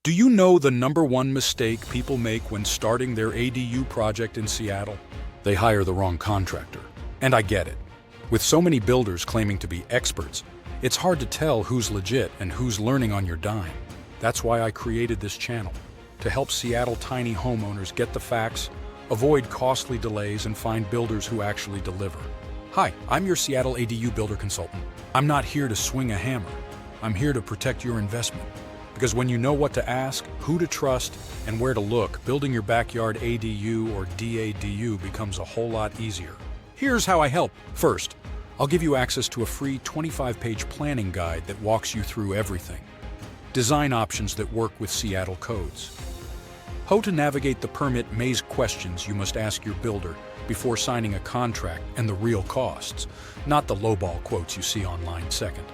Do you know the #1 mistake people make when starting their ADU project in Seattle? They hire the wrong contractor. And I get it. With so many builders claiming to be experts, it's hard to tell who's legit and who's learning on your dime. That's why I created this channel, to help Seattle tiny homeowners get the facts, avoid costly delays, and find builders who actually deliver. Hi, I'm your Seattle ADU builder consultant. I'm not here to swing a hammer. I'm here to protect your investment. Because when you know what to ask, who to trust, and where to look, building your backyard ADU or DADU becomes a whole lot easier. Here's how I help. First, I'll give you access to a free 25-page planning guide that walks you through everything. Design options that work with Seattle codes. How to navigate the permit maze questions you must ask your builder before signing a contract, and the real costs, not the lowball quotes you see online. Second,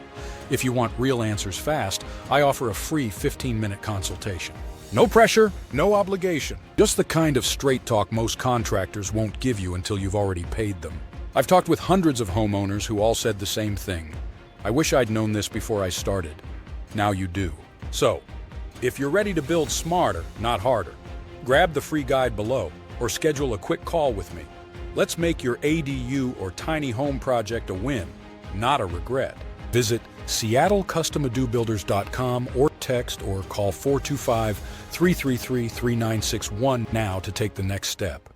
if you want real answers fast, I offer a free 15-minute consultation. No pressure, no obligation. Just the kind of straight talk most contractors won't give you until you've already paid them. I've talked with hundreds of homeowners who all said the same thing. I wish I'd known this before I started. Now you do. So, if you're ready to build smarter, not harder, grab the free guide below or schedule a quick call with me. Let's make your ADU or tiny home project a win, not a regret. Visit SeattleCustomADUbuilders.com or text or call 425-333-3961 now to take the next step.